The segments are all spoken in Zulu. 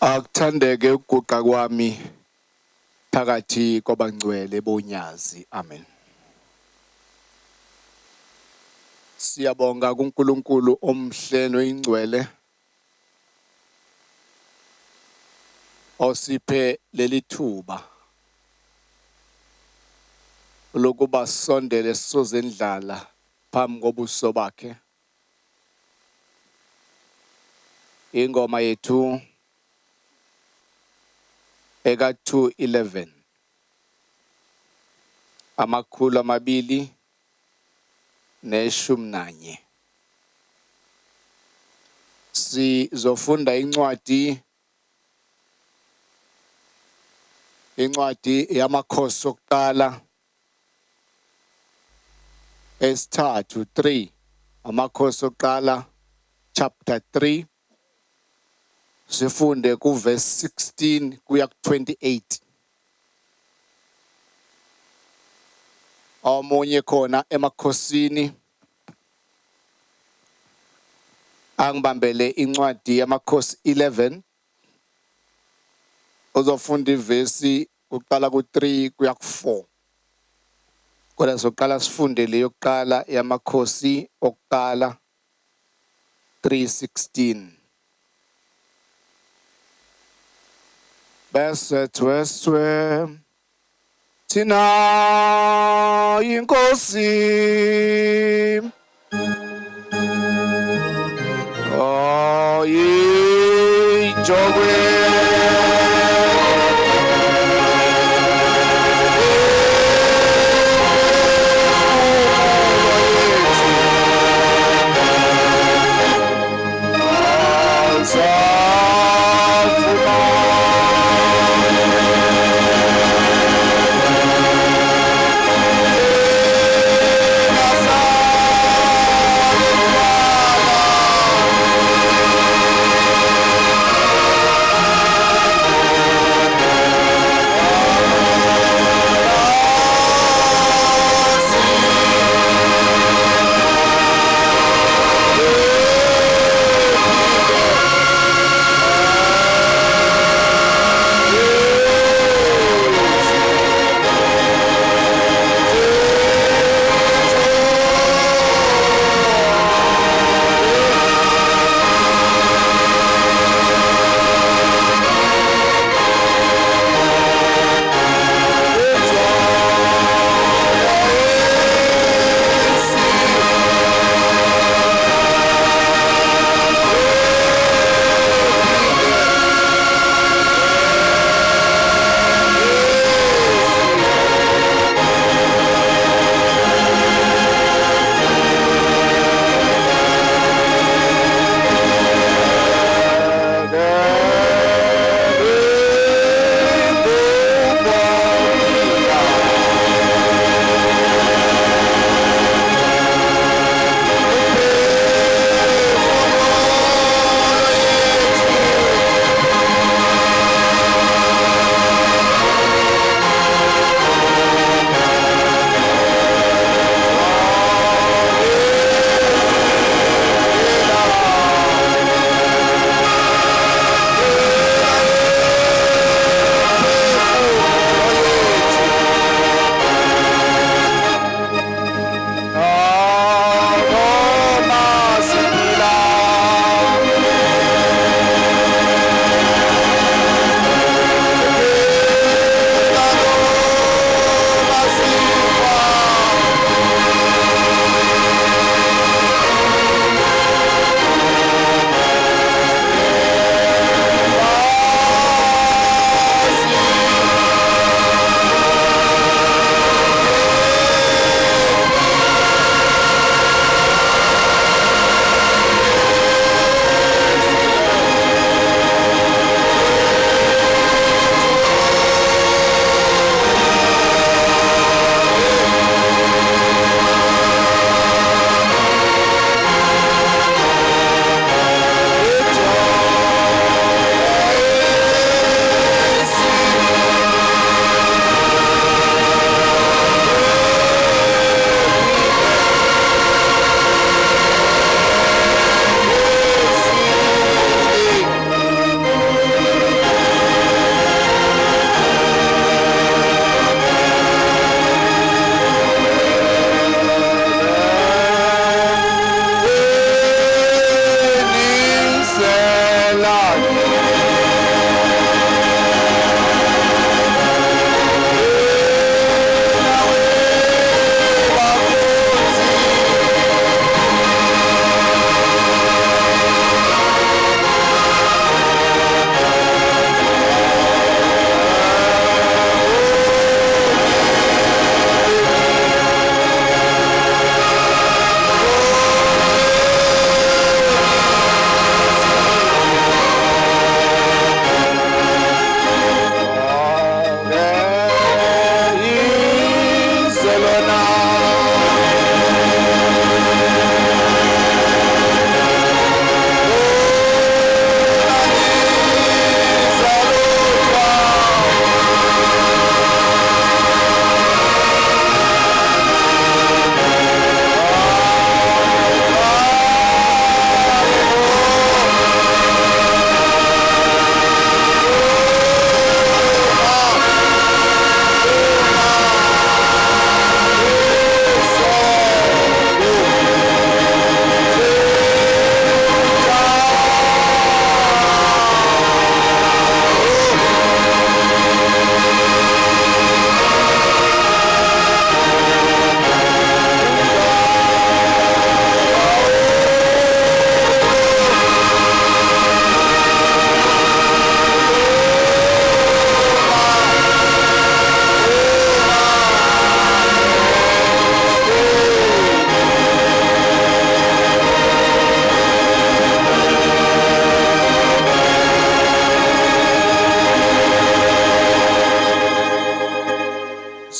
Akuthandeke ukuguqa kwami phakathi kwabangcwele bonyazi. Amen. Siyabonga kuNkulunkulu omhle noyingcwele osiphe leli thuba lokuba sondele sizozendlala phambi kobuso bakhe. Ingoma yethu eka 2:11 amakhulu 211. Sizofunda incwadi yamakhosi okuqala esithathu 3, amakhosi okuqala chapter 3. Sifunde kuverse 16 kuya ku28. Omunye khona emakhosini angibambele incwadi yamakhosi 11 uzofunda ivesi uqala ku3 kuya ku4. Kodwa soqala sifunde leyo yokuqala yamakhosi okuqala 3:16. Bese tweswe thina inkosi yijogwe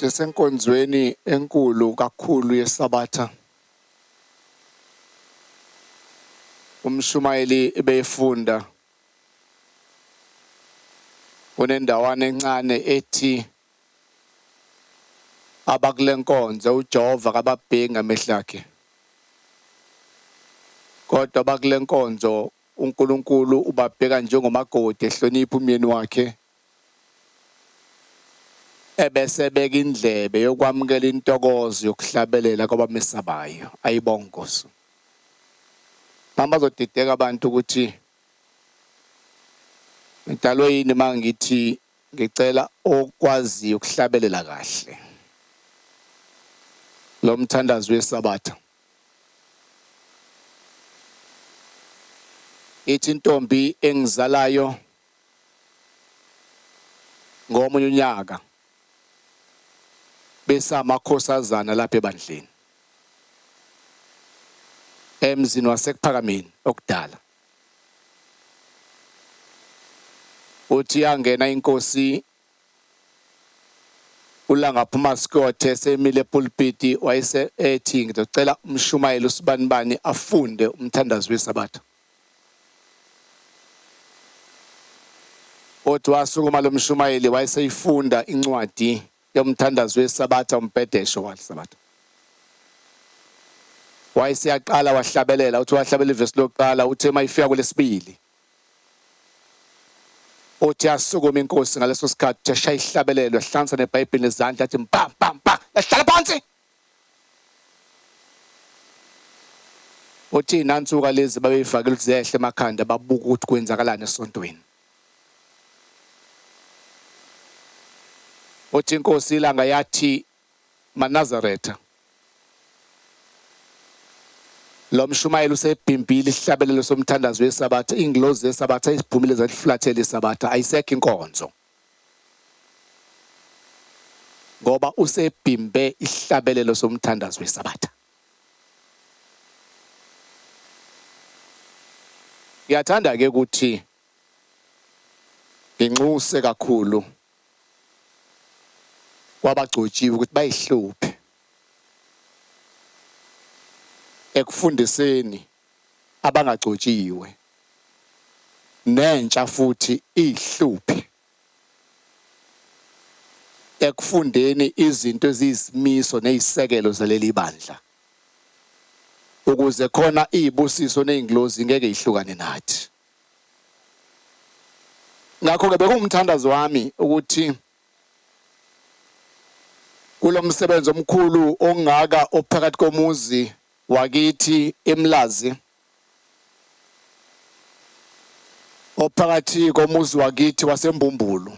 Sisenkonzweni enkulu kakhulu yesabatha. Umshumayeli ebeyifunda kunendawana encane ethi abakulenkonzo uJehova kababhengi amehlo akhe. Kodwa abakulenkonzo uNkulunkulu ubabheka njengomagodi ehlonipha umyeni wakhe. Ebese beka indlebe yokwamukela intokozo yokuhlabelela kwabamesabayo. Ayibonge Nkosi. Mama bazodideka abantu ukuthi ngidalwe yini mangithi ngicela okwazi ukuhlabelela kahle. Lo mthandazo wesabatha. Ithi intombi engizalayo ngomunye unyaka bese amakhosazana lapha ebandleni. Emzini wasekuphakameni okudala. Uthi yangena inkosi uLangaphuma Skothe semile epulpiti wayese ethi ngizocela umshumayeli usibanibani afunde umthandazo wesabatha. Othi wasukuma lo mshumayeli wayeseyifunda incwadi yomthandazo wesabatha umpedesho walesabatha. Wayeseyaqala wahlabelela uthi wahlabela ivesi lokuqala uthi mayifika kulesibili. Uthi asukuma inkosi ngaleso sikhathi eshaya ihlabelelo ehlanza neBhayibheli ezandla athi pam pam pam ehlala phansi. Uthi nansuka lezi babeyifakile ukuthi zehle emakhanda babuka ukuthi kwenzakalani esontweni. Uthi inkosi ilanga yathi maNazaretha. Lo mshumayeli usebhimbile ihlabelelo somthandazo wesabatha. Ingilozi yesabatha isiphumile zaliflathela isabatha ayisekho inkonzo. Ngoba usebhimbe ihlabelelo somthandazo wesabatha. Ngiyathanda ke ukuthi nginxuse kakhulu kwabagcotshiwe ukuthi bayihluphe ekufundiseni abangagcotshiwe nentsha futhi ihluphe ekufundeni izinto eziyisimiso nezisekelo zaleli bandla ukuze khona izibusiso nezingilozi ngeke ihlukane nathi. Ngakho ke bekumthandazo wami ukuthi kulomsebenzi omkhulu ongaka ophakathi komuzi wakithi eMlazi, ophakathi komuzi wakithi waseMbumbulu,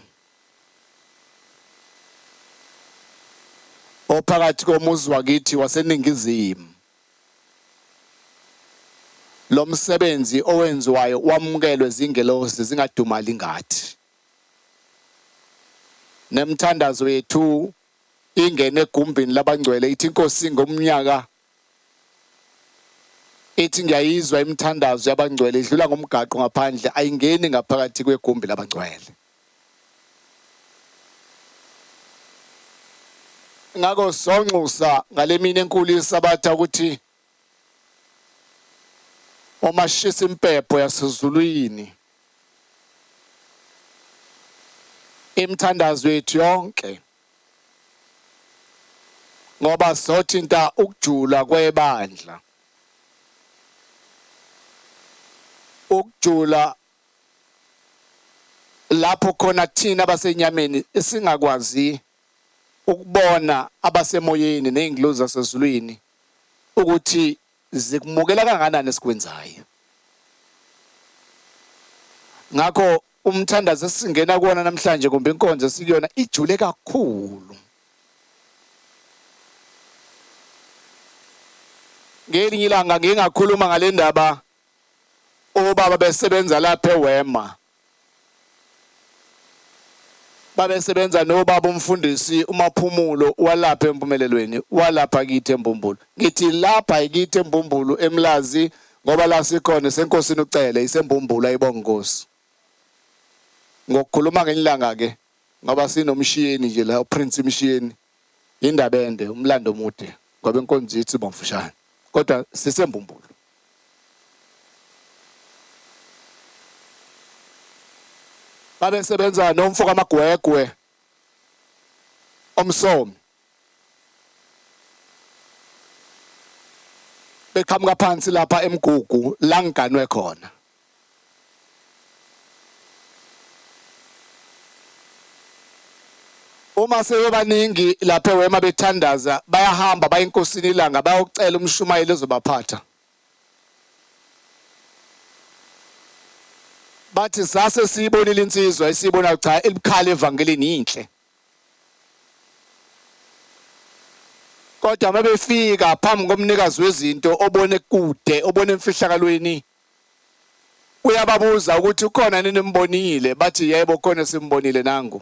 ophakathi komuzi wakithi waseNingizimu. Lo msebenzi owenziwayo wamukelwe zingelosi zingadumali ngathi. Nemthandazo yethu ingene egumbini labangcwele ithi inkosi ngomnyaka ithi ngiyayizwa imithandazo yabangcwele idlula ngomgaqo ngaphandle ayingeni ngaphakathi kwegumbi labangcwele. Ngako sonxusa ngale mina enkulu yesabatha ukuthi omashisa impepho yasezulwini imithandazo yethu yonke ngoba sothinta ukujula kwebandla. Ukujula lapho khona thina abasenyameni singakwazi ukubona abasemoyeni nezingilozi zasezulwini ukuthi zikumukela kangakanani esikwenzayo. Ngakho umthandazo esingena kuona namhlanje kumbe inkonzo sikuyona ijule kakhulu. Ngelinye ilanga ngingakhuluma ngale ndaba obaba besebenza lapha eWema. Babesebenza nobaba umfundisi uMaphumulo walapha eMpumelelweni walapha kithi eMbumbulu. Ngithi lapha kithi eMbumbulu eMlazi ngoba la sikhona senkosini ucele isembumbulu ayibonga Nkosi. Ngokukhuluma ngelanga ke ngoba sinomshiyeni nje la uPrince Mshiyeni indaba ende umlando omude ngoba inkonzo ithi bomfushane kodwa sisembumbulu. Babe sebenza nomfo kaMagwegwe omsomi beqhamuka phansi lapha eMgugu la ngiganwe khona. Uma sebebaningi lapha wema bethandaza bayahamba baya enkosini ilanga bayocela umshumayeli ezobaphatha. Bathi sase siyibonile insizwa esiyibona cha elibukhala evangelini inhle. Kodwa mabefika phambi komnikazi wezinto obone kude obone emfihlakalweni uyababuza ukuthi ukhona nini embonile bathi yebo khona simbonile nangu.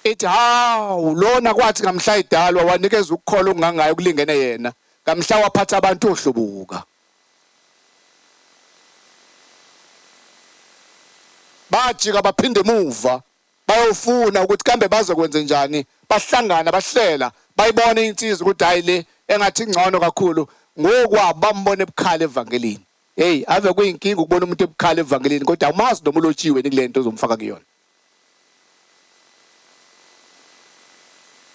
Ithi hawu lona kwathi ngamhla idalwa wanikeza ukukhola okungangayo kulingene yena ngamhla waphatha abantu ohlubuka. Bajika baphinde emuva bayofuna ukuthi kambe bazokwenza njani bahlangana bahlela bayibone insizwa ukuthi hayi le engathi ingcono kakhulu ngokwabo bambone ebukhala evangelini. Hey ave kuyinkinga ukubona umuntu ebukhala evangelini kodwa umazi noma ulotshiwe kulento ozomfaka kuyona.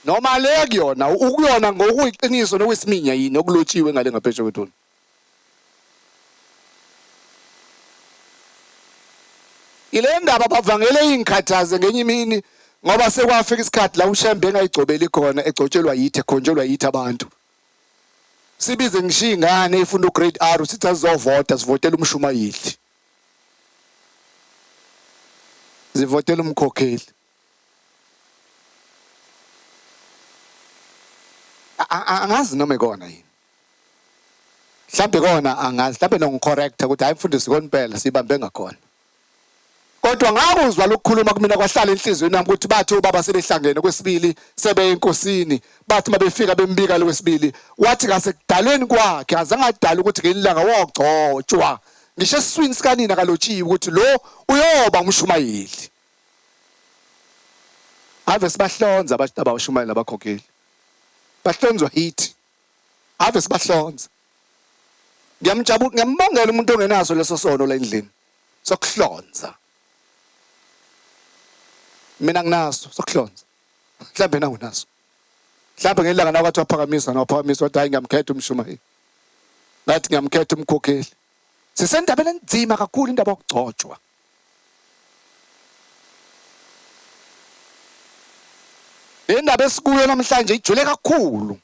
Noma le kuyona ukuyona ngokuyiqiniso nokwesiminya yini okulotshiwe ngale ngaphesheya kwethuna. Ile ndaba bavangele ingikhathaze ngenye imini ngoba sekwafika isikhathi la uShembe engayigcobeli khona egcotshelwa yithi ekhonjelwa yithi abantu. Sibize ngishiya ingane efunda ugrade R sithi azovota sivotela umshumayeli. Zivotela umkhokheli. Angazi noma ikona yini. Mhlambe kona angazi mhlambe nongicorrecta ukuthi hayi mfundisi konempela sibambe ngakhona. Kodwa ngakuzwa lokukhuluma kumina kwahlala enhlizweni nami ukuthi bathi ubaba sebehlangene kwesibili sebe enkosini bathi mabefika bembika lokwesibili wathi kasekudalweni kwakhe azange adala ukuthi ngelilanga wogcotshwa ngisho esiswini sikanina kalotshiwe ukuthi lo uyoba umshumayeli. Ave sibahlonza abashumayeli abakhokheli. Bahlonzwa hithi. Ave sibahlonza. Ngiyambongela umuntu ongenaso leso sono la endlini. Sokuhlonza. Mina nginaso sokuhlonza. Mhlambe na unaso. Mhlambe ngelanga nakwathi waphakamisa nawaphakamisa wathi hayi ngiyamkhetha umshumayeli. Ngathi ngiyamkhetha umkhokheli. Sisendabeni enzima kakhulu indaba yokugcotshwa. Indaba esikuyo namhlanje ijule kakhulu.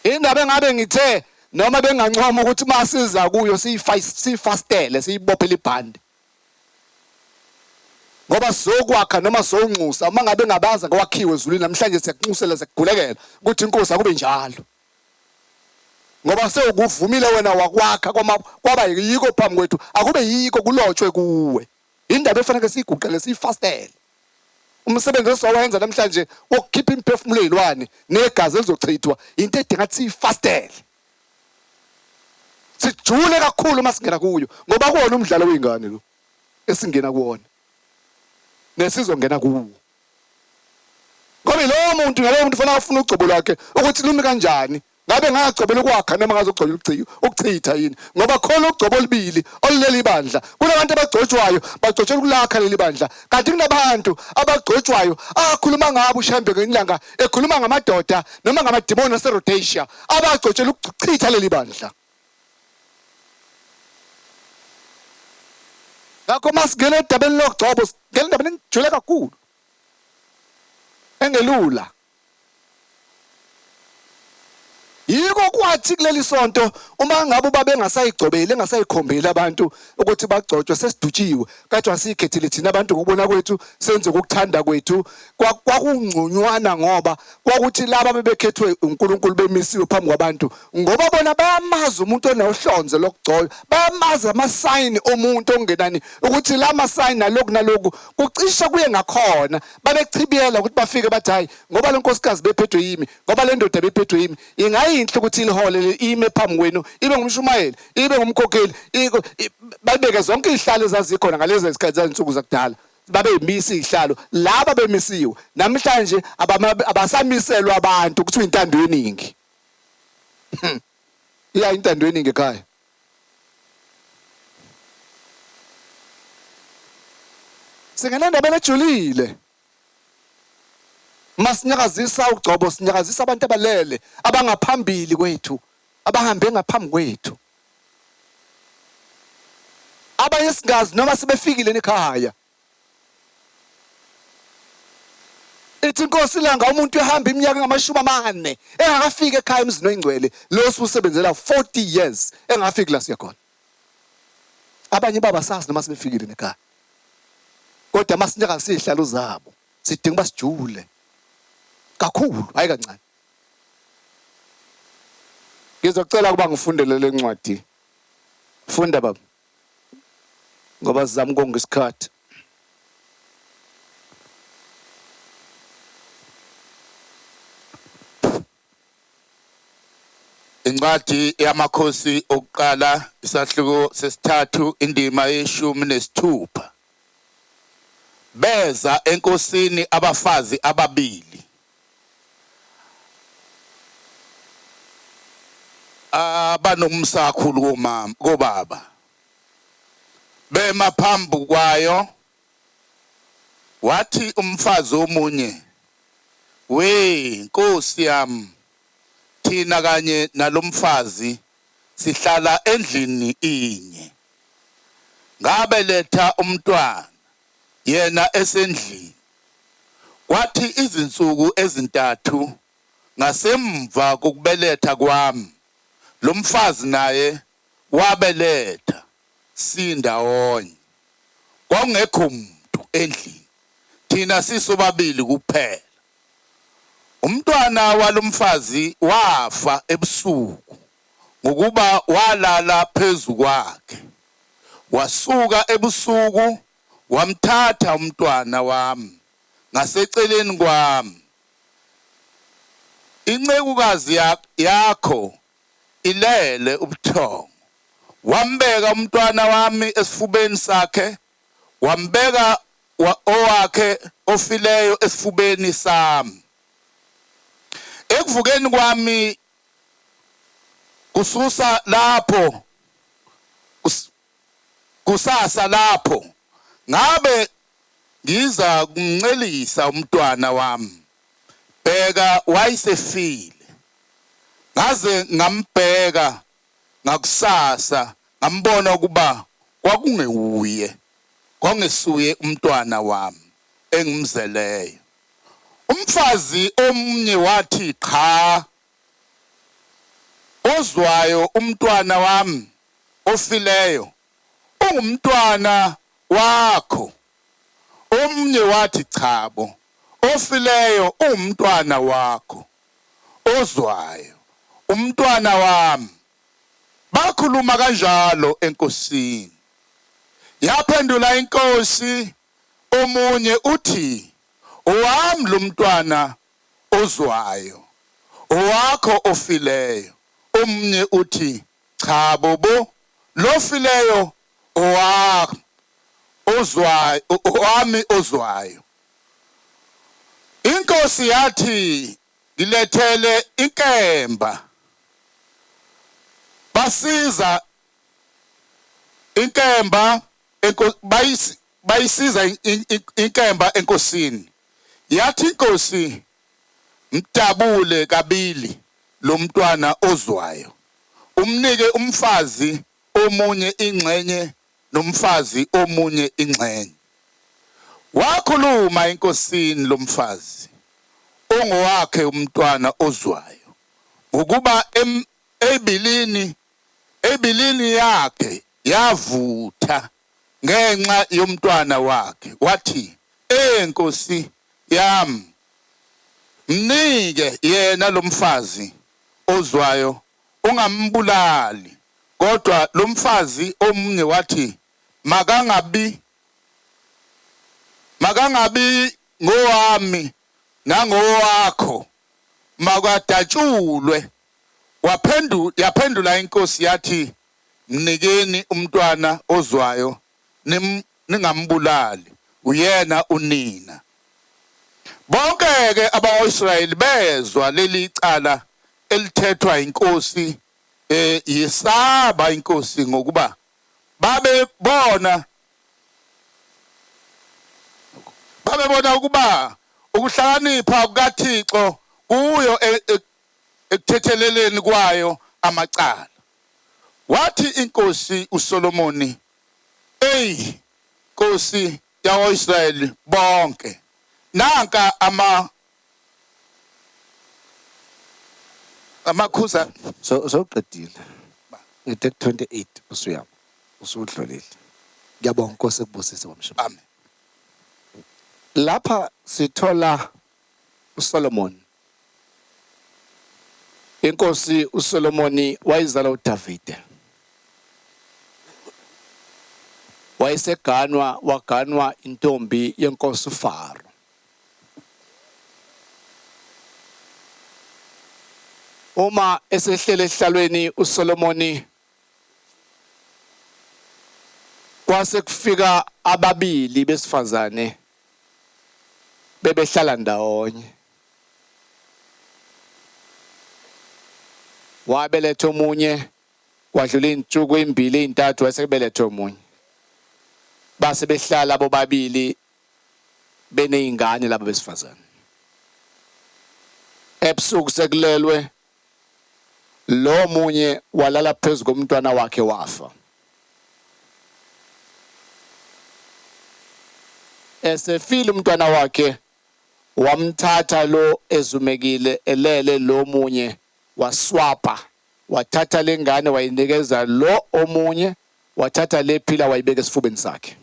Indaba engabe ngithe noma bengancoma ukuthi masiza kuyo siyifastele siyibophele ibhande. Ngoba sokwakha noma sonxusa uma ngabe ngabaza ngokwakhiwe ezulwini namhlanje siyakunxusela sekugulekela ukuthi inkosi akube njalo. Ngoba sewukuvumile wena wakwakha kwaba yiko phambi kwethu akube yiko kulotshwe kuwe. Indaba efanele siyiguqele siyifastele. Umsebenzi esiwenza namhlanje wokukhipha imphefumulo ezilwane negazi elizochithwa into edinga ukuthi siyifastele. Sijule kakhulu masingena kuyo ngoba kuwona umdlalo weingane lo esingena kuwona. Nesizongena kuwo. Ngoba lo muntu ngalowo muntu ufuna afuna ugcobo lwakhe ukuthi lumi kanjani. Ngabe ngagcobela ukwakha noma ngazogcoba ukuchitha yini ngoba khona ugcobo olubili oluleli bandla. Kunabantu abagcotshwayo bagcotshela ukulakha leli bandla kanti kunabantu abagcotshwayo akhuluma ngabo uShembe ngelanga ekhuluma ngamadoda noma ngamademoni aseRhodesia abagcotshela ukuchitha leli bandla. Ngakho masingena edabeni lokugcobo ngene endabeni ejule kakhulu engelula. Yiko kwathi kuleli sonto uma ngabe uba bengasayigcobeli engasayikhombeli abantu ukuthi bagcotshwe sesidutshiwe kade wasikhethile thina abantu ngokubona kwethu senze ukuthanda kwethu kwakungconywana ngoba kwakuthi laba bebekhethwe uNkulunkulu bemisiwe phambi kwabantu ngoba bona bayamaza umuntu onohlonze lokugcoba bayamaza ama sign omuntu ongenani ukuthi la ma sign naloku kucisha kuye ngakhona babechibiyela ukuthi bafike bathi hayi ngoba lenkosikazi bephethwe yimi ngoba le ndoda bephethwe yimi ingayi inhle ukuthi ilihole ime phambi kwenu ibe ngumshumayeli ibe ngumkhokheli babeke zonke izihlalo ezazikhona ngalezi zikhathi zazinsuku zakudala babe yimisa izihlalo laba bemisiwe namhlanje abasamiselwa abantu kuthiwa intando yeningi iya intando yeningi ekhaya singenandaba ejulile masinyakazisa ugcobo sinyakazisa abantu abalele abangaphambili kwethu abahambe ngaphambi kwethu abanye singazi noma sibefikile ekhaya ithi inkosi langa umuntu ehamba iminyaka ngama40 engakafika ekhaya emzini oyingcwele lo usebenzela 40 years engafiki la siya khona abanye baba sazi noma sibefikile ekhaya kodwa masinyakazisa izihlalo zabo sidinga basijule kakhulu hayi kancane ngizocela kuba ngifundele le ncwadi funda baba ngoba sizama ukonga isikhathi Incwadi yamakhosi okuqala isahluko sesithathu indima ye-16 beza enkosini abafazi ababili abanomsa kakhulu kobaba bema phambi kwayo wathi umfazi omunye we nkosi yami thina kanye nalomfazi sihlala endlini inye ngabeletha umntwana yena esendlini kwathi izinsuku ezintathu ngasemva kokubeletha kwami lo mfazi naye wabeletha sindawonye kwakungekho umuntu endlini thina sisobabili kuphela umntwana walomfazi wafa ebusuku ngokuba walala phezu kwakhe wasuka ebusuku wamthatha umntwana wami ngaseceleni kwami incekukazi yakho ilele ubuthongo wambeka umntwana wami esifubeni sakhe wambeka owakhe ofileyo esifubeni sami ekuvukeni kwami kusasa lapho ngabe ngiza kumncelisa umntwana wami bheka wayesefile ngaze ngambheka ngakusasa ngambona ukuba kwakungewuye kwangesuye umntwana wami engimzeleyo umfazi omnye wathi cha ozwayo umntwana wami ofileyo ungumntwana wakho omnye wathi chabo ofileyo ungumntwana wakho ozwayo umntwana wami bakhuluma kanjalo enkosini yaphendula inkosi omunye uthi owami lo mntwana ozwayo owakho ofileyo omnye uthi cha bobo lofileyo owami ozwayo inkosi yathi ngilethele inkemba basiza inkemba bayisiza inkemba enkosini yathi inkosi mdabule kabili lo mntwana ozwayo umnike umfazi omunye ingxenye nomfazi omunye ingxenye wakhuluma enkosini lo mfazi ongowakhe umntwana ozwayo ukuba ebilini yakhe yavutha ngenxa yomntwana wakhe wathi enkosi yami mnike yena lo mfazi ozwayo ungambulali kodwa lo mfazi omunye wathi makangabi ngowami nangowakho makadatshulwe yaphendula inkosi yathi mnikeni umntwana ozwayo ningambulali uyena unina. Bonke ke abakwaIsrayeli bezwa leli cala elithethwa inkosi yesaba inkosi ngokuba babebona ukuba ukuhlakanipha kukaThixo kuyo ekuthetheleleni kwayo amacala. Wathi inkosi uSolomoni, "Ey Nkosi yakoIsrayeli bonke, nanka amakhuza." So qedile. Ngithe 28 usuyama. Usudlulile. Ngiyabonga Nkosi ekubusise wamshaba. Amen. Lapha sithola uSolomon. Inkosi uSolomoni wayizala uDavide. Waganwa intombi yenkosi uFaro. Uma esehlele ehlalweni uSolomoni kwase kufika ababili besifazane bebehlala ndawonye. Wabeletha omunye, kwadlula izinsuku ezimbili ezintathu wasebeletha omunye. Base behlala abo babili beneyingane laba besifazane. Ebusuku sekulelwe, lo munye walala phezu komntwana wakhe wafa. Esefile umntwana wakhe, wamthatha lo ezumekile elele lo munye, waswapa, wathatha lengane wayinikeza lo omunye, wathatha lephila wayibeka esifubeni sakhe.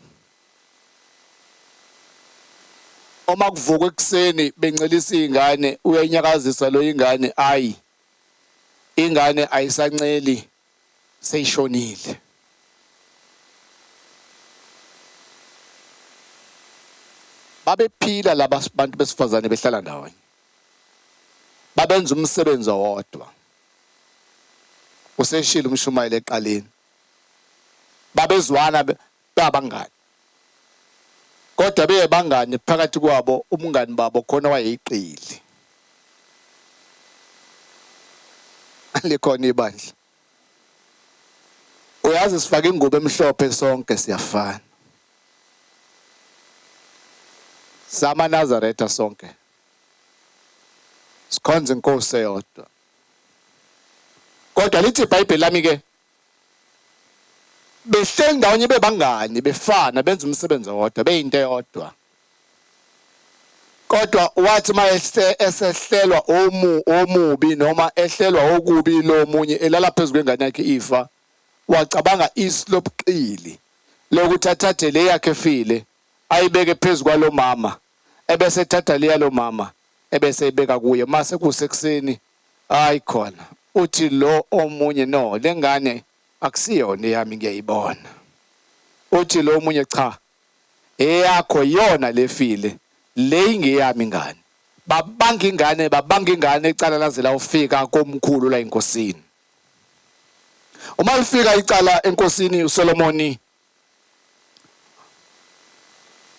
Uma kuvuka ekuseni bencelisa ingane, uyayinyakazisa lo ingane, ayi ingane ayisanceli, seyishonile. Babephila laba bantu besifazane behlala ndawonye. Babenza umsebenzi owodwa. Useshila umshumayeli eqaleni. Babezwana babangani. Kodwa bebangani phakathi kwabo umngani babo khona wayeyiqili. Likhona ibandla. Uyazi sifake ingubo emhlophe sonke siyafana. Sama Nazaretha sonke. Sikhonza inkosi eyodwa. Kodwa lithi iBhayibheli lami ke behleli ndawonye bebangani befana benza umsebenzi owodwa beyinto eyodwa. Kodwa wathi maye esehlelwa omubi noma ehlelwa okubi lo munye elala phezu kwengane yakhe ifa, wacabanga isilobuqili lokuthi athathe le yakhe efile ayibeke phezu kwalo mama, ebese ethatha le yalo mama ebese ibeka kuye. Mase kusekuseni hayi khona uthi lo omunye, no, lengane akusiyona eyami ngiyayibona. Uthi lo omunye, cha, eyakho yona lefile, le ingeyami ingane. Babanga ingane icala laze lawufika komkhulu la enkosini. Uma lifika icala enkosini uSolomoni,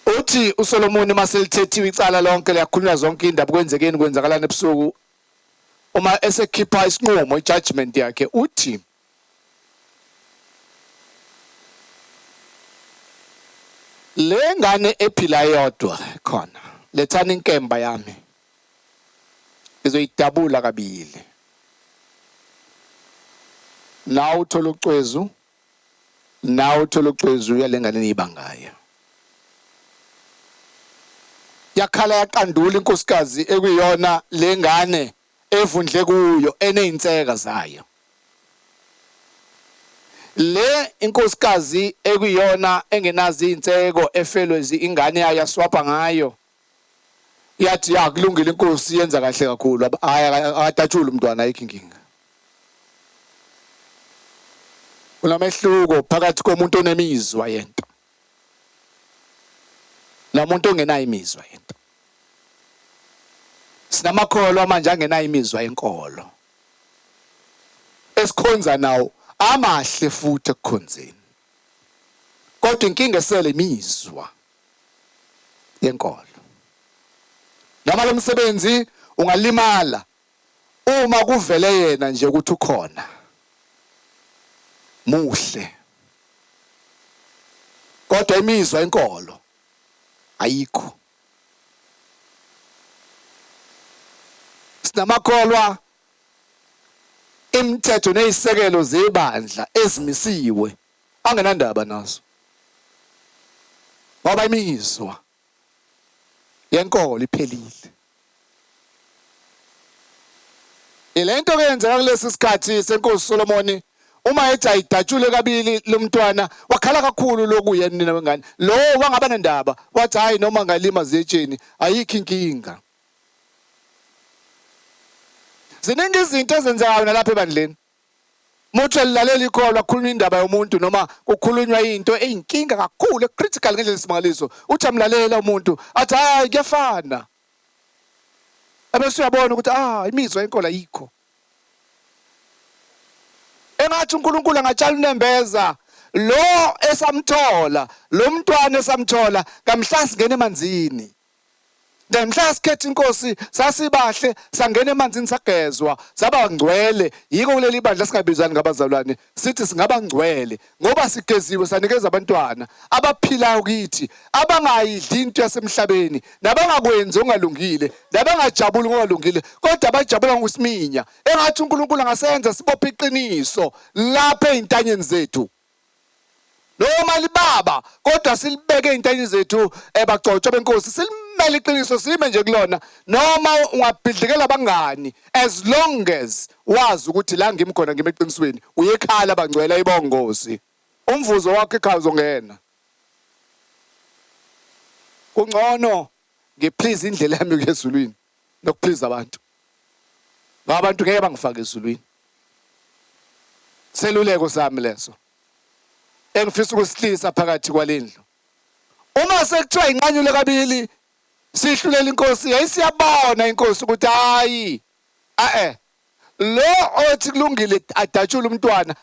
uthi uSolomoni maselithethiwe icala lonke liyakhulunywa zonke indaba kwenzekeni kwenzakalana ebusuku, uma esekhipha isinqumo ijudgment yakhe uthi le ngane ephila yodwa khona, lethani inkemba yami izoyidabula kabili. Nawu uthola ucwezu yalengane niyibangayo. Yakhala yaqandula inkosikazi ekuyiyona lengane evundle kuyo enezinseka zayo. Le inkosikazi ekuyiyona engenazi izinseko efelwe ingane yayo yaswapha ngayo, yathi yakulungile inkosi yenza kahle kakhulu, akadatshula umntwana ayikho inkinga. Kunamehluko phakathi komuntu onemizwa yento namuntu ongenayo imizwa yento. Sinamakholwa manje angenayo imizwa yenkolo esikhonza nawo amahle futhi ekukhonzeni, kodwa inkinga esele imizwa. yenkolo. Noma lo msebenzi ungalimala uma kuvele yena nje ukuthi ukhona. Muhle. Kodwa imizwa enkolo ayikho. Sinamakholwa imithetho nezisekelo zebandla ezimisiwe angenandaba nazo. Ngoba imizwa yenkolo iphelile. Ilento eyenzeka kulesi sikhathi senkosi Solomon uma ethi ayidatshule kabili lo mntwana wakhala kakhulu lokuya nina wengane. Lo wangaba nendaba wathi hayi noma ngalima zetsheni ayikho inkinga. Ziningi izinto ezenzekayo nalapha ebandleni. Muthi elilalela ikholwa kukhulunywa indaba yomuntu noma kukhulunywa into eyinkinga kakhulu critical ngendlela esimangaliso. Uthi amlalela umuntu athi hayi kuyafana. Abese uyabona ukuthi imizwa yenkolo ayikho. Engathi uNkulunkulu angatshala unembeza lo esamthola, lo mntwana esamthola kamhla singena emanzini. Mhla sikhetha inkosi sasibahle sangena emanzini sagezwa saba ngcwele. Yiko kuleli bandla singabizani ngabazalwane sithi singaba ngcwele ngoba sigeziwe sanikeza abantwana abaphilayo kithi abangayidli into yasemhlabeni nabangakwenzi ongalungile nabangajabuli ngokulungile kodwa abajabula ngosiminya. Engathi uNkulunkulu angasenza sibophe iqiniso lapha ezintanyeni zethu. Noma libaba kodwa silibeke ezintanyeni zethu ebagcotshwa benkosi mele iqiniso sime nje kulona noma ungabhidlikela abangani as long as wazi ukuthi la ngimkhona ngimeqinisweni uyekhala bangcwela ibongozi umvuzo wakhe ekhaya uzongena. Kungcono ngiplease indlela yami yezulwini nokuplease abantu. Ngoba abantu ngeke bangifake ezulwini. Seluleko sami leso. Engifisa ukusihlisa phakathi kwalendlu. Uma sekuthiwa inqanyule kabili sihlulela inkosi yayisiyabona inkosi ukuthi hayi lo othi kulungile adatshule umntwana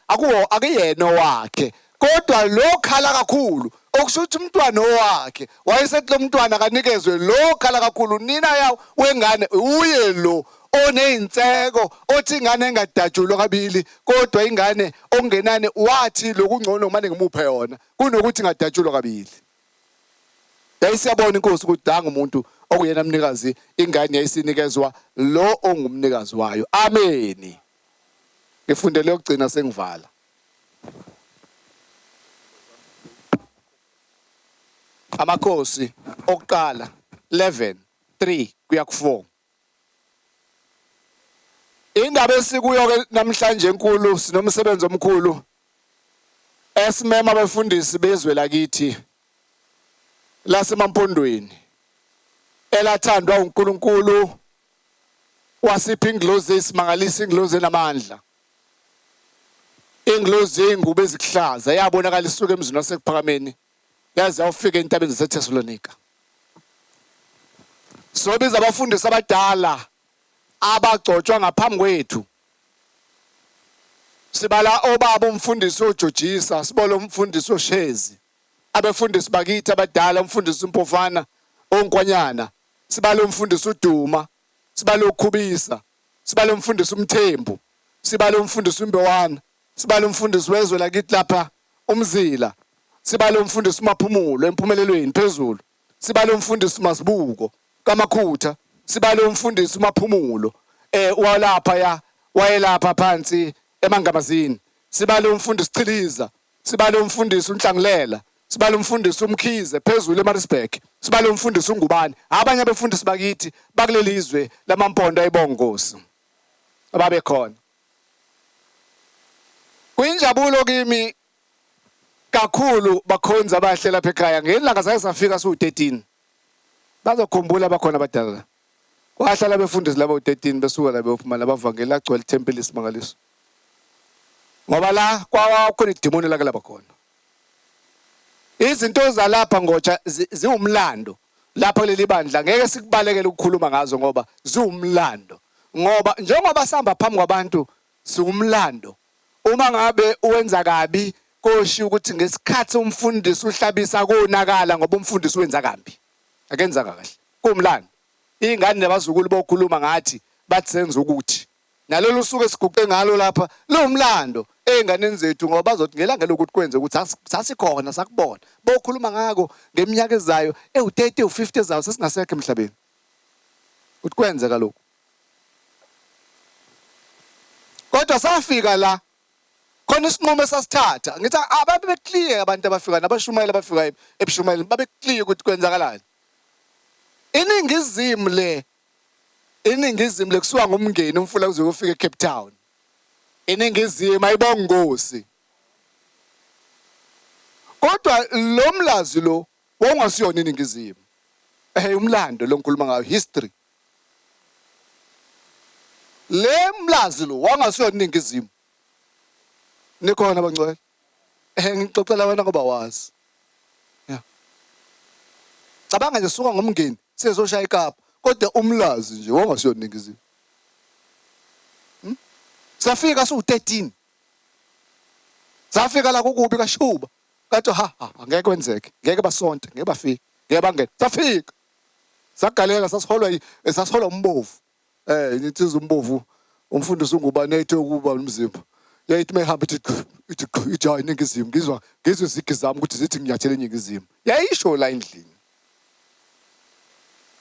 akuyena wakhe kodwa lo khala kakhulu okusho ukuthi umntwana wakhe wayesethi lo mntwana kanikezwe lo khala kakhulu nina yawo wengane uye lo oneyintseko othi ingane engadatshulwa kabili kodwa ingane ongenane wathi lokungcono manje ngimuphe yona kunokuthi ngadatshulwa kabili. Yayisiyabona inkosi ukuthi danga umuntu okuyena mnikazi ingane yayisinikezwa lo ongumnikazi wayo. Amen. Ngifundele ukugcina sengivala. Amakhosi okuqala 11:3 kuya ku4. Indaba esikuyo ke namhlanje enkulu sinomsebenzi omkhulu esimema abafundisi bezwe lakithi lasemampondweni elathandwa uNkulunkulu wasipha inglozi esimangalisa inglozi enamandla inglozi yengubo ezihlaza yabonakala isuka emzini wasekuphakameni yaze awufika entabeni zaseThessalonika. Sobiza abafundisi abadala abagcotshwa ngaphambi kwethu. Sibala obaba umfundisi oJojisa, sibala umfundisi oShezi, abefundisi bakithi abadala umfundisi uMpofana onkwanyana, sibala umfundisi uDuma, sibala uKhubisa, sibala umfundisi uMthembu, sibala umfundisi uMbewana, sibala umfundisi wezwe lakithi lapha uMzila, sibala umfundisi uMaphumulo empumelelweni phezulu, sibala umfundisi uMasibuko kaMakhutha, sibala umfundisi uMaphumulo walapha wayelapha phansi eMangamazini, sibala umfundisi Chiliza, sibala umfundisi uNhlangulela, sibala umfundisi uMkhize phezulu eMaritzburg, sibala umfundisi uNgubane. Abanye abefundisi bakithi bakulelizwe lamampondo ayibongosi ababe khona. Kuyinjabulo kimi kakhulu bakhonza abahle lapha ekhaya. Ngelanga sayesafika su13 bazokhumbula bakhona abadala. Kwahlala befundisi labo 13 besuka la bephuma labavangela agcwele iThempeli isimangaliso. Ngoba la kwakhona idimoni la kalaba khona. Izinto zalapha ngotsha ziwumlando lapha kuleli bandla ngeke sikubalekele ukukhuluma ngazo ngoba ziwumlando. Ngoba njengoba sihamba phambi kwabantu siwumlando. Uma ngabe uwenza kabi kosho ukuthi ngesikhathi umfundisi uhlabisa konakala ngoba umfundisi wenza kambi. Akenzanga kahle. Kumlando. Ingane nabazukulu bokhuluma ngathi bathi senza ukuthi. Nalolu suku esiguqe ngalo lapha lo umlando einganeni zethu ngoba bazothi ngelanga lokuthi kwenze ukuthi sasikhona sakubona. Bokhuluma ngako ngeminyaka ezayo ewu30 u50 ezayo sesingasekho emhlabeni. Uthi kwenze kaloko. Kodwa safika la khona isinqumo esasithatha ngithi ababe clear abantu abafika nabashumayela abafika ebushumayeleni babe clear ukuthi kwenzakalani. Iningizimu le kusuka ngomngeni umfula kuze kufike eCape Town. Iningizimu ayibonga Nkosi. Kodwa lo mlazi lo wongasiyona iningizimu. Umlando lo ngikhuluma ngayo history. Le mlazi lo wangasiyona iningizimu. Nikhona abangcwele. Ngixoxela wena ngoba wazi. Yeah. Cabanga nje suka ngomngeni sizoshaya iKapa kodwa umlazi nje wangasiyona iningizimu. Safika su13. Safika la kukubi kaShuba. Kathi ngeke kwenzeke. Ngeke basonte, ngeke bafike. Ngeke bangene. Safika. Sagalela sasiholwa umbovu. Nithiza umbovu. Umfundisi ungubani ethe ukuba umzimba. Yayithi mayihamba ithi hayi iningizimu ngizwe izigi zami ukuthi zithi nginyathele iningizimu. Yayisho la endlini.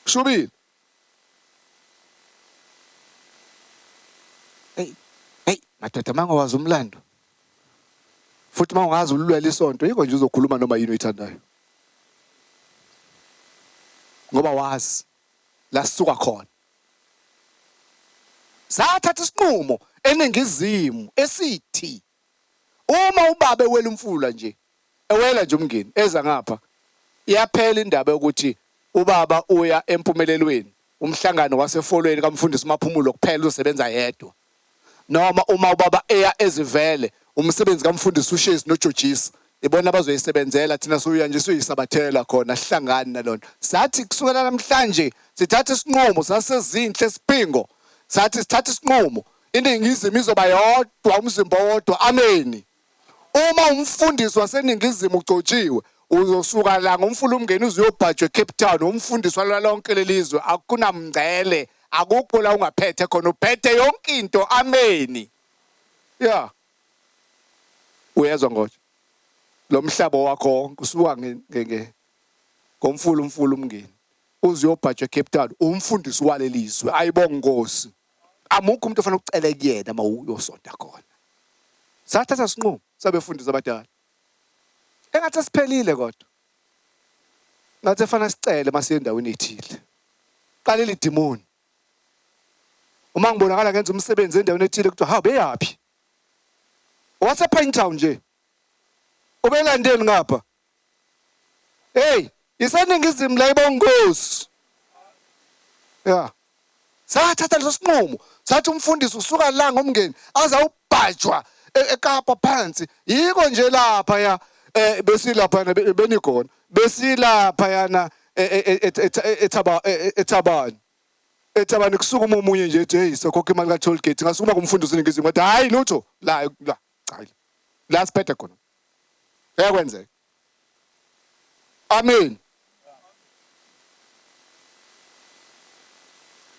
Shubile. Madoda mangawazi umlando. Futhi mangawazi ululwela isonto yiko nje uzokhuluma noma yini oyithandayo. Ngoba wazi la sisuka khona. Sathatha isinqumo eningizimu esithi uma ubaba ewela umfula nje ewela nje umngeni eza ngapha iyaphela indaba yokuthi ubaba uya empumelelweni umhlangano wasefolweni kaMfundisi Maphumulo kuphela usebenza yedwa. Noma uma ubaba eya ezivele umsebenzi kaMfundisi uShezi noJojisi ibona abazoyisebenzela thina soya nje soyisabathela khona sihlangani nalona. Sathi kusukela namhlanje sithatha isinqumo sasezinhle siphingo. Sathi sithatha isinqumo iningizimu izoba yodwa umzimba wodwa. Amen. Uma umfundisi waseningizimu ucotshiwe uzosuka la ngomfula umngeni uzuyobhajwa eCape Town umfundisi walonke lelizwe akunamngcele akukho la ungaphethe khona uphethe yonke into. Amen. Yeah. Uyezwa ngoje lo mhlaba wakho kusuka ngomfula umngeni uzuyobhajwa eCape Town umfundisi walelizwe ayibonga Nkosi. Amukho umuntu ofana ukucela kuyena uma uyosonta khona. Sathatha isinqumo sabefundisi abadala. Engathi siphelile kodwa. Ngathi efana sicele mase endaweni ethile. Qalela idemoni. Uma ngibonakala ngenza umsebenzi endaweni ethile kuthiwa ha beyapi? What's a Pine Town nje? Ubelandeni ngapha? Hey, iseningizimu la ibonga Nkosi. Yeah. Sathatha leso sinqumo. Sathi umfundisi usuka la ngomngeni azawubhajwa eKapa phansi. Yiko nje lapha ya besilapha yana benikhona. Besilapha yana eThabani kusuka umunye nje ethi hey sokhokha imali ka-toll gate ngasukuma kumfundisi ningizimu ngathi hayi lutho la cha la siphethe khona. Yakwenzeka. Amen.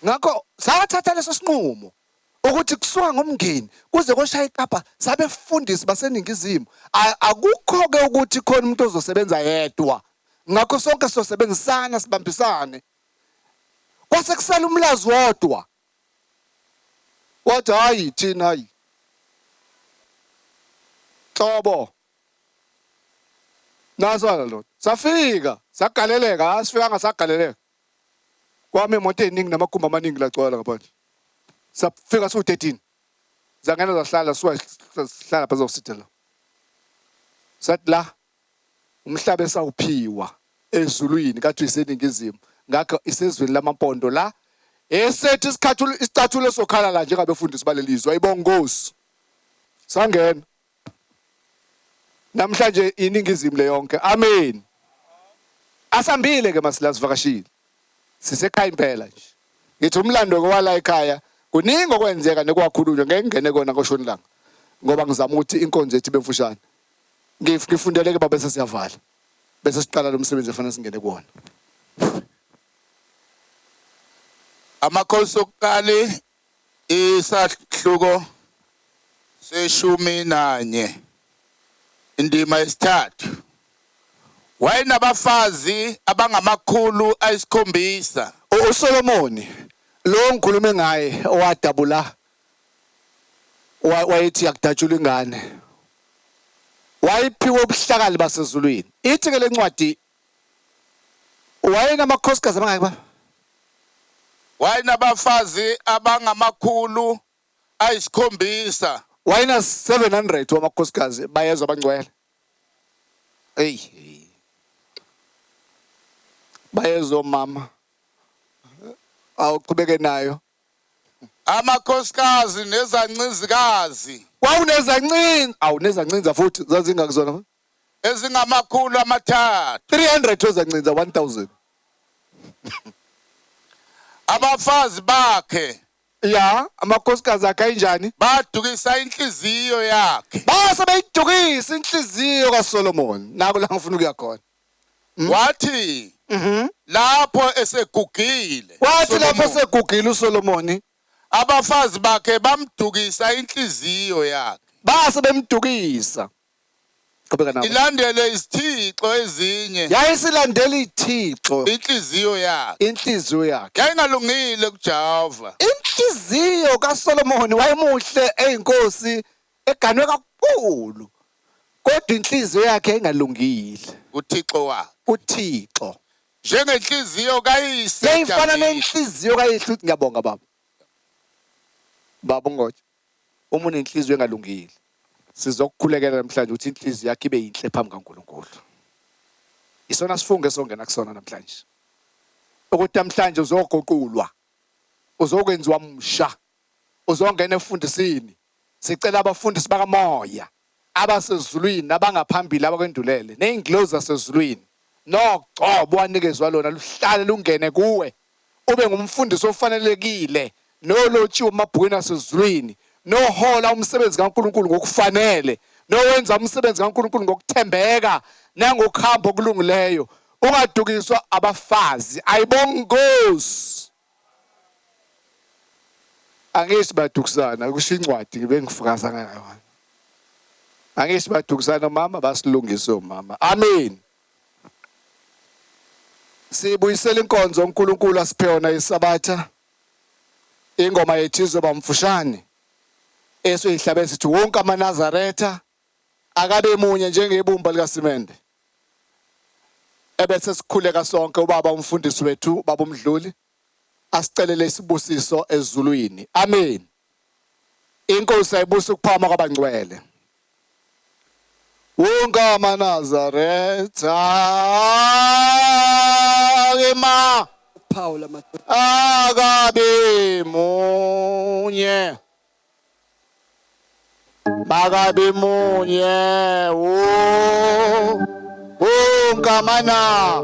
Ngakho sathatha leso sinqumo ukuthi kusuka ngomngeni kuze koshaya iKapa sabefundisi baseningizimu akukho ke ukuthi khona umuntu ozosebenza yedwa. Ngakho sonke sosebenzisana sibambisane. Kwase kusala umlazi wodwa. Wathi hayi thina hayi. Thobo. Nasala lo. Safika, sagaleleka, asifika ngasagaleleka. Kwami imoto eningi namakhumba amaningi lagcwala ngaphandle. Safika su13. Zangena zahlala sihlala phezu kwesithelo. Sathi la umhlaba esawuphiwa ezulwini kathi iseningizimu. Ngakho isezweni lamampondo la esethi isicathulo sokhala la njengabefundisi balelizwe ayibonga Nkosi. Sangena. Namhlanje iningizimu le yonke. Amen. Asambile ke masilazi vakashile. Sisekhaya impela nje. Ngithi umlando kwala ekhaya kuningi okwenzeka nekwakhulunywa ngeke ngene kona koshoni langa. Ngoba ngizama ukuthi inkonzo yethu bemfushane. Ngifundeleke baba bese siyavala. Bese siqala lo msebenzi efanele singene kuona. Amakhosi okuqala isahluko seshumi nanye indima yesithathu. Wayenabafazi abangamakhulu ayisikhombisa. uSolomoni lo ngikhulume ngaye owadabula wayethi yakudatshula ingane wayiphiwe ubuhlakali basezulwini. Ithi ke lencwadi wayenamakhosikazi amangaki ba? Wayenabafazi abangamakhulu ayisikhombisa. Wayena 700 wamakhosikazi bayezwa bangcwele. Hey. Bayezwa mama. Awuqhubeke nayo. Amakhosikazi nezancizikazi Kwawunezancinza, awunezancinza futhi zazingakuzona. ezingamakhulu amathathu. 300 wezancinza 1000. Abafazi bakhe Ya, amakhosikazi akhe kanjani? badukisa inhliziyo yakhe. Base beyidukisa inhliziyo kaSolomon. Nako la ngifuna ukuya khona. Wathi lapho esegugile Wathi lapho Solomon, segugile uSolomoni, abafazi bakhe bamdukisa inhliziyo yakhe. base bemdukisa. Qhubeka nawe. Ilandele izithixo ezinye Yayisilandela iThixo inhliziyo yakhe. inhliziyo yakhe. Yayingalungile kujava. Inhliziyo kaSolomoni wayemuhle eyinkosi eganwe kakhulu. Kodwa inhliziyo yakhe ayingalungile. uThixo wakhe uThixo njengenhliziyo kayise yayifana Davide. nenhliziyo kayihlo. Ngiyabonga baba. Baba ngoje. Uma unenhliziyo engalungile sizokukhulekela namhlanje ukuthi inhliziyo yakhe ibe yinhle phambi kaNkulunkulu. Isona sifunge songena kusona namhlanje. Ukuthi namhlanje uzogoqulwa. Uzokwenziwa umsha. Uzongena efundisini. Sicela abafundisi bakamoya abasezulwini abangaphambili abakwendulele nezinglozi zasezulwini. Nogcobo wanikezwe lona luhlale lungene kuwe. Ube ngumfundisi ofanelekile nolotshiwe emabhukwini asezulwini. Nohola umsebenzi kaNkulunkulu ngokufanele. Nowenza umsebenzi kaNkulunkulu ngokuthembeka nangokuhamba okulungileyo. Ungadukiswa abafazi. Ayibonga Nkosi. Angithi badukisana kusho incwadi ngibe ngifakaza ngayo. Angithi badukisana mama basilungise mama. Amen. Sibuyisela inkonzo uNkulunkulu asipheyona isabatha. Ingoma yethu izoba mfushane. Esiyihlabe sithi wonke amaNazaretha akabe munye njengebumba likaSimende. Ebese sikhuleka sonke ubaba umfundisi wethu baba uMdluli asicelele isibusiso ezulwini. Amen. Inkosi ayibusa ukuphama kwabangcwele. Wonke amaNazaretha ema Paul amadoda akabe munye. Makabe munye wonke amana